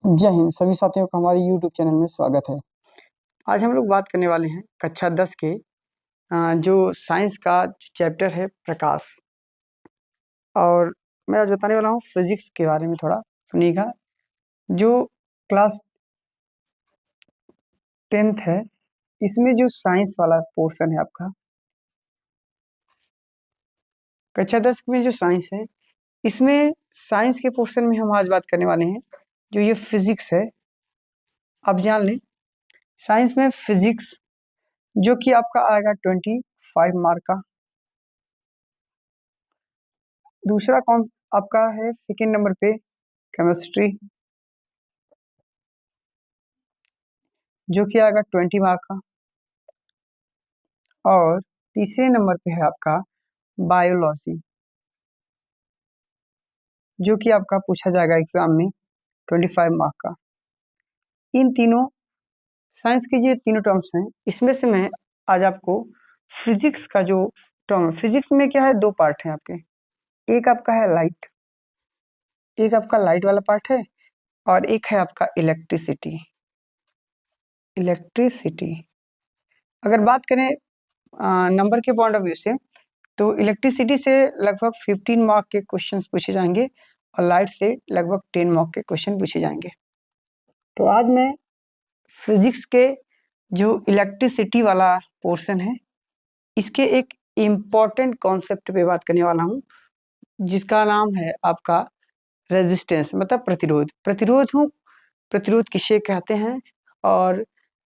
जय हिंद सभी साथियों का हमारे YouTube चैनल में स्वागत है। आज हम लोग बात करने वाले हैं कक्षा 10 के जो साइंस का चैप्टर है प्रकाश। और मैं आज बताने वाला हूँ फिजिक्स के बारे में थोड़ा सुनिएगा। जो क्लास 10th है इसमें जो साइंस वाला पोर्शन है आपका, कक्षा 10 में जो साइंस है इसमें साइंस के पोर्शन में हम आज बात करने वाले हैं जो ये फिजिक्स है। आप जान लें साइंस में फिजिक्स जो कि आपका आएगा 25 मार्क का। दूसरा कौन आपका है सेकेंड नंबर पे केमिस्ट्री जो कि आएगा 20 मार्क का। और तीसरे नंबर पे है आपका बायोलॉजी जो कि आपका पूछा जाएगा एग्जाम में 25 मार्क का। इन तीनों साइंस के ये तीनों टर्म्स हैं, इसमें से मैं आज आपको फिजिक्स का जो टर्म है, फिजिक्स में क्या है, दो पार्ट हैं आपके। एक आपका है लाइट, एक आपका लाइट वाला पार्ट है और एक है आपका इलेक्ट्रिसिटी। इलेक्ट्रिसिटी अगर बात करें नंबर के पॉइंट ऑफ व्यू से तो इलेक्ट्रिसिटी से लगभग 15 मार्क के क्वेश्चंस पूछे जाएंगे और लाइट से लगभग 10 मार्क के क्वेश्चन पूछे जाएंगे। तो आज मैं फिजिक्स के जो इलेक्ट्रिसिटी वाला पोर्शन है इसके एक इम्पॉर्टेंट कॉन्सेप्ट पे बात करने वाला हूँ जिसका नाम है आपका रेजिस्टेंस, मतलब प्रतिरोध। प्रतिरोध किसे कहते हैं और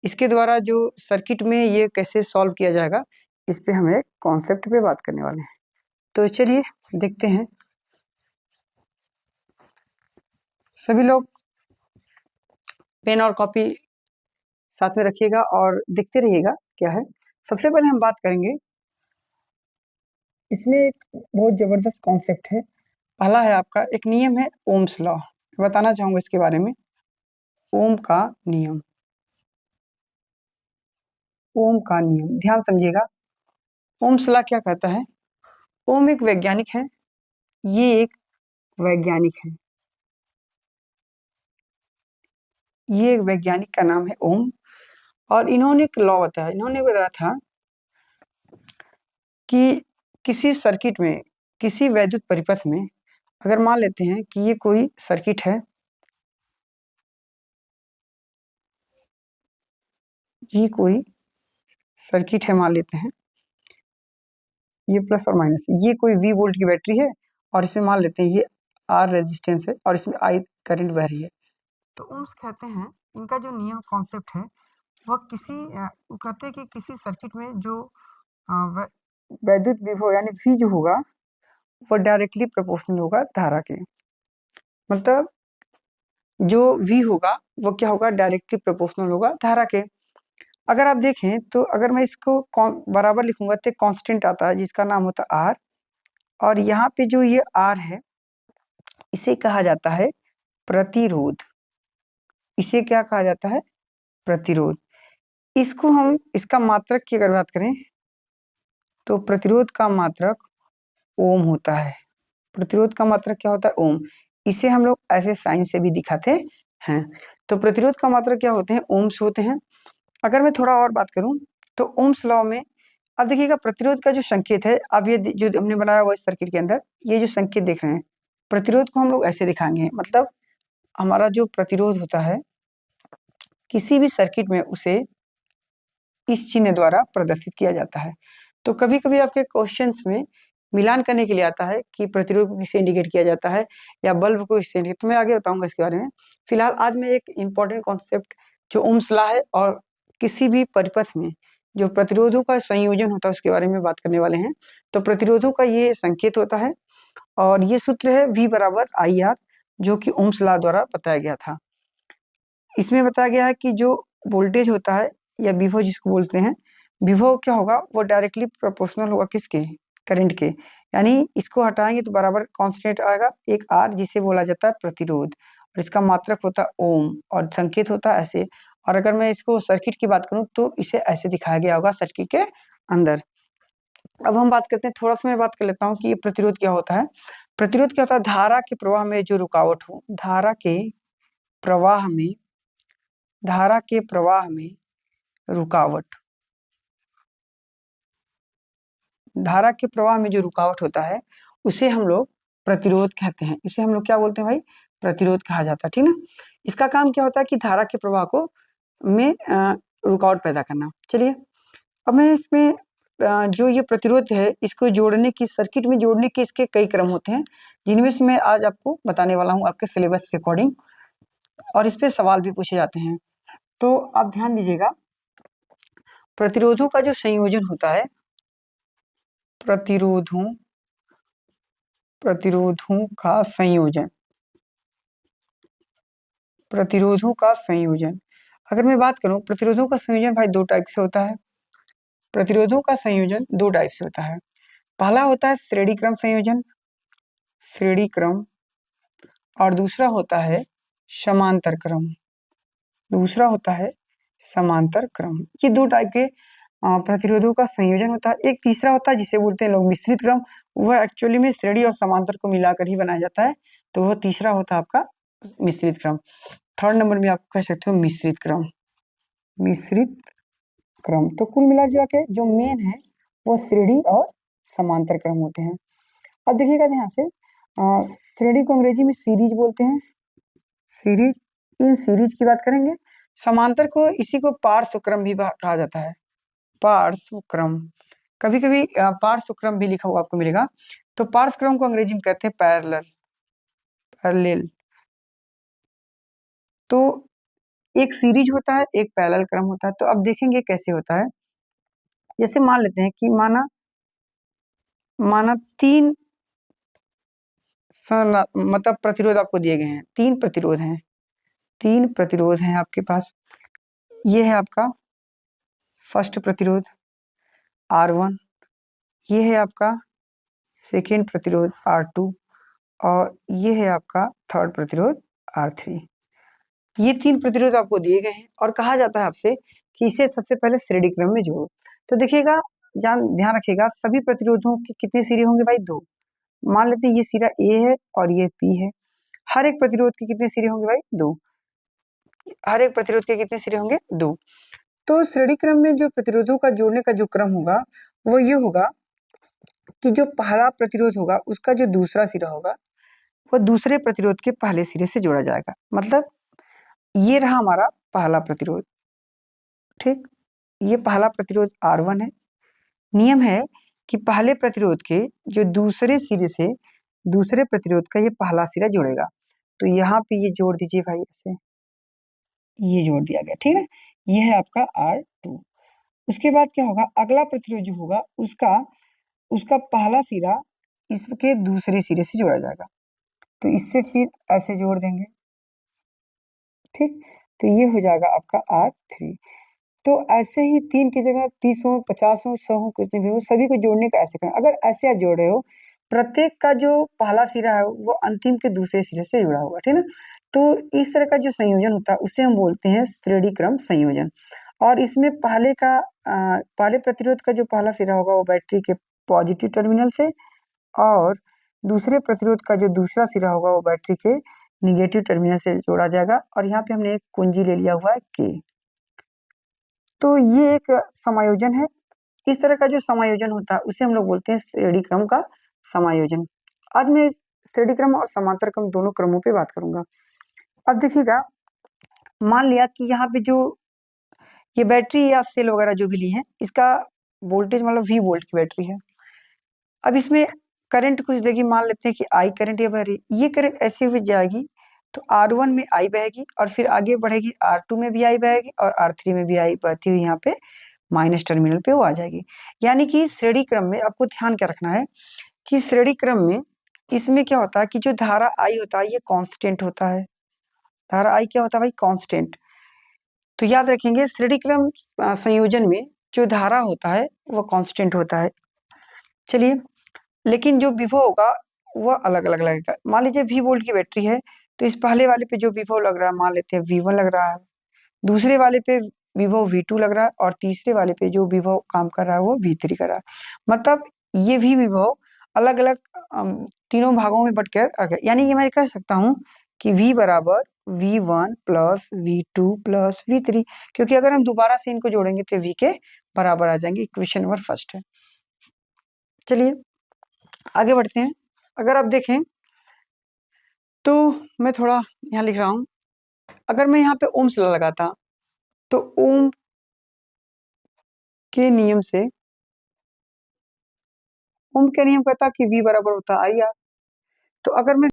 इसके द्वारा जो सर्किट में ये कैसे सॉल्व किया जाएगा इस पे हम एक कॉन्सेप्ट पे बात करने वाले हैं। तो चलिए देखते हैं। सभी लोग पेन और कॉपी साथ में रखिएगा और देखते रहिएगा क्या है। सबसे पहले हम बात करेंगे, इसमें एक बहुत जबरदस्त कॉन्सेप्ट है। पहला है आपका एक नियम है ओम्स लॉ, बताना चाहूंगा इसके बारे में। ओम का नियम, ओम का नियम ध्यान समझिएगा। ओम्स लॉ क्या कहता है? ओम एक वैज्ञानिक है, ये एक वैज्ञानिक है, ये एक वैज्ञानिक का नाम है ओम। और इन्होंने एक लॉ बताया, इन्होंने बताया था कि किसी सर्किट में, किसी वैद्युत परिपथ में अगर मान लेते हैं कि ये कोई सर्किट है, ये कोई सर्किट है मान लेते हैं, ये प्लस और माइनस, ये कोई V वोल्ट की बैटरी है और इसमें मान लेते हैं ये R रेजिस्टेंस है और इसमें I करंट बह रही है। तो ओम्स कहते हैं, इनका जो नियम कॉन्सेप्ट है वह वो कहते हैं कि किसी सर्किट में जो वैद्युत विभव यानी V जो होगा वो डायरेक्टली प्रोपोर्शनल होगा धारा के। मतलब जो V होगा वो क्या होगा, डायरेक्टली प्रोपोर्शनल होगा धारा के। अगर आप देखें तो अगर मैं इसको बराबर लिखूंगा तो कांस्टेंट आता है जिसका नाम होता है R। और यहाँ पे जो ये R है इसे कहा जाता है प्रतिरोध। इसे क्या कहा जाता है? प्रतिरोध। इसको हम इसका मात्रक की अगर बात करें तो प्रतिरोध का मात्रक ओम होता है। प्रतिरोध का मात्रक क्या होता है? ओम। इसे हम लोग ऐसे साइन से भी दिखाते हैं। तो प्रतिरोध का मात्रक क्या होते हैं? ओम्स होते हैं। अगर मैं थोड़ा और बात करूं तो ओम्स लॉ में अब देखिएगा प्रतिरोध का जो संकेत है, अब ये जो हमने बनाया हुआ इस सर्किट के अंदर ये जो संकेत देख रहे हैं, प्रतिरोध को हम लोग ऐसे दिखाएंगे। मतलब हमारा जो प्रतिरोध होता है किसी भी सर्किट में उसे इस चिन्ह द्वारा प्रदर्शित किया जाता है। तो कभी कभी आपके क्वेश्चंस में मिलान करने के लिए आता है कि प्रतिरोध को किससे इंडिकेट किया जाता है या बल्ब को किससे इंडिकेट, तो मैं आगे बताऊंगा इसके बारे में। फिलहाल आज मैं एक इम्पॉर्टेंट कॉन्सेप्ट जो ओम्स लॉ है और किसी भी परिपथ में जो प्रतिरोधों का संयोजन होता है उसके बारे में बात करने वाले हैं। तो प्रतिरोधों का ये संकेत होता है और ये सूत्र है V बराबर IR जो कि ओम्स लॉ द्वारा बताया गया था। इसमें बताया गया है कि जो वोल्टेज होता है या विभव जिसको बोलते हैं, विभव क्या होगा, वो डायरेक्टली प्रोपोर्शनल होगा किसके? करंट के। यानी इसको हटाएंगे तो बराबर कांस्टेंट आएगा एक R जिसे बोला जाता है प्रतिरोध और इसका मात्रक होता है ओम और संकेत होता है ऐसे। और अगर मैं इसको सर्किट की बात करूं तो इसे ऐसे दिखाया गया होगा सर्किट के अंदर। अब हम बात करते हैं, थोड़ा सा मैं बात कर लेता हूँ कि ये प्रतिरोध क्या होता है। प्रतिरोध क्या होता है? धारा के प्रवाह में जो रुकावट हो, धारा के प्रवाह में, धारा के प्रवाह में रुकावट, धारा के प्रवाह में जो रुकावट होता है उसे हम लोग प्रतिरोध कहते हैं। इसे हम लोग क्या बोलते हैं भाई? प्रतिरोध कहा जाता है, ठीक ना। इसका काम क्या होता है कि धारा के प्रवाह को में रुकावट पैदा करना। चलिए अब मैं इसमें जो ये प्रतिरोध है इसको जोड़ने की, सर्किट में जोड़ने के इसके कई क्रम होते हैं, जिनमें से मैं आज आपको बताने वाला हूँ आपके सिलेबस के अकॉर्डिंग, और इस पे सवाल भी पूछे जाते हैं। तो आप ध्यान दीजिएगा, प्रतिरोधों का जो संयोजन होता है, प्रतिरोधों का संयोजन, प्रतिरोधों का संयोजन, अगर मैं बात करूं प्रतिरोधों का संयोजन भाई दो टाइप से होता है। प्रतिरोधों का संयोजन दो टाइप से होता है। पहला होता है श्रेणी क्रम संयोजन, श्रेणी क्रम, और दूसरा होता है समांतर क्रम, दूसरा होता है समांतर क्रम। ये दो टाइप के प्रतिरोधों का संयोजन होता है। एक तीसरा होता है जिसे बोलते हैं लोग मिश्रित क्रम, वह एक्चुअली में श्रेणी और समांतर को मिलाकर ही बनाया जाता है, तो वह तीसरा होता है आपका मिश्रित क्रम। थर्ड नंबर में आप कह सकते हो मिश्रित क्रम, मिश्रित क्रम। तो कुल मिला के जो मेन है वो श्रेणी और समांतर क्रम होते हैं। अब देखिएगा ध्यान से, श्रेणी को अंग्रेजी में सीरीज बोलते हैं, सीरीज, इन सीरीज की बात करेंगे। समांतर को इसी को पार्श्व क्रम भी कहा जाता है, पार्श्व क्रम, कभी कभी पार्श्व क्रम भी लिखा हुआ आपको मिलेगा। तो पार्श्व क्रम को अंग्रेजी में कहते हैं पैरेलल, पैरेलल। तो एक सीरीज होता है, एक पैरेलल क्रम होता है। तो अब देखेंगे कैसे होता है। जैसे मान लेते हैं कि माना तीन मतलब प्रतिरोध आपको दिए गए हैं, तीन प्रतिरोध हैं, तीन प्रतिरोध हैं आपके पास। ये है आपका फर्स्ट प्रतिरोध R1, ये है आपका सेकेंड प्रतिरोध R2, और ये है आपका थर्ड प्रतिरोध R3। ये तीन प्रतिरोध आपको दिए गए हैं और कहा जाता है आपसे कि इसे सबसे पहले श्रेणी क्रम में जोड़ो। तो देखिएगा, ध्यान रखिएगा, सभी प्रतिरोधों के कितने सिरे होंगे भाई? दो। मान लेते हैं ये सिरा A है और ये B है। हर एक प्रतिरोध के कितने सिरे होंगे भाई? दो। हर एक प्रतिरोध के कितने सिरे होंगे? दो। तो श्रेणी क्रम में जो प्रतिरोधों का जोड़ने का जो क्रम होगा वो ये होगा कि जो पहला प्रतिरोध होगा उसका जो दूसरा सिरा होगा वो दूसरे प्रतिरोध के पहले सिरे से जोड़ा जाएगा। मतलब ये रहा हमारा पहला प्रतिरोध, ठीक। ये पहला प्रतिरोध R1 है। नियम है कि पहले प्रतिरोध के जो दूसरे सिरे से दूसरे प्रतिरोध का ये पहला सिरा जोड़ेगा। तो यहाँ पे ये जोड़ दीजिए भाई, ऐसे ये जोड़ दिया गया, ठीक है। ये है आपका R2। उसके बाद क्या होगा, अगला प्रतिरोध जो होगा उसका उसका पहला सिरा इसके दूसरे सिरे से जोड़ा जाएगा। तो इससे फिर ऐसे जोड़ देंगे, ठीक। तो ये हो जाएगा आपका R3। तो ऐसे ही तीन की जगह 30 हो, 50 हो, 100 हो, कितने भी हो, सभी को जोड़ने का ऐसे करना। अगर ऐसे आप जोड़ रहे हो, प्रत्येक का जो पहला सिरा है वो अंतिम के दूसरे सिरे से जुड़ा होगा, ठीक ना। तो इस तरह का जो संयोजन होता है उसे हम बोलते हैं श्रेणी क्रम संयोजन। और इसमें पहले प्रतिरोध का जो पहला सिरा होगा वो बैटरी के पॉजिटिव टर्मिनल से, और दूसरे प्रतिरोध का जो दूसरा सिरा होगा वो बैटरी के निगेटिव टर्मिनल से जोड़ा जाएगा। और यहाँ पे हमने एक कुंजी ले लिया हुआ है K। तो ये एक समायोजन है। इस तरह का जो समायोजन होता है उसे हम लोग बोलते हैं श्रेणी क्रम का समायोजन। आज मैं श्रेणी क्रम और समांतर क्रम दोनों क्रमों पे बात करूंगा। अब देखिएगा, मान लिया कि यहाँ पे जो ये बैटरी या सेल वगैरह जो भी ली है, इसका वोल्टेज मतलब V वोल्ट की बैटरी है। अब इसमें करंट कुछ देगी, मान लेते हैं कि I करंट ये बह रही, ये करंट ऐसे हुए जाएगी तो R1 में I बहेगी और फिर आगे बढ़ेगी, R2 में भी I बहेगी और R3 में भी I बहती हुई यहाँ पे माइनस टर्मिनल पे वो आ जाएगी। यानी कि श्रेणी क्रम में आपको ध्यान क्या रखना है कि श्रेणी क्रम में इसमें क्या होता है कि जो धारा I होता है ये कांस्टेंट होता है। धारा I क्या होता है भाई? कांस्टेंट। तो याद रखेंगे श्रेणी क्रम संयोजन में जो धारा होता है वो कांस्टेंट होता है। चलिए, लेकिन जो विभव होगा वह अलग अलग लगेगा। मान लीजिए V वोल्ट की बैटरी है तो इस पहले वाले पे जो विभव लग रहा है मान लेते हैं V1 लग रहा है, दूसरे वाले पे विभव V2 लग रहा है, और तीसरे वाले पे जो विभव काम कर रहा है वो V3 कर रहा है। मतलब ये भी विभव अलग अलग तीनों भागों में बट कर, यानी ये मैं कह सकता हूँ कि V बराबर V1 plus V2 plus V3, क्योंकि अगर हम दोबारा से इनको जोड़ेंगे तो V के बराबर आ जाएंगे। इक्वेशन नंबर फर्स्ट है। चलिए आगे बढ़ते हैं। अगर आप देखें तो मैं थोड़ा यहाँ लिख रहा हूं, अगर मैं यहाँ पे ओम्स लॉ लगाता तो ओम के नियम से, ओम के नियम कहता कि V बराबर होता IR। तो अगर मैं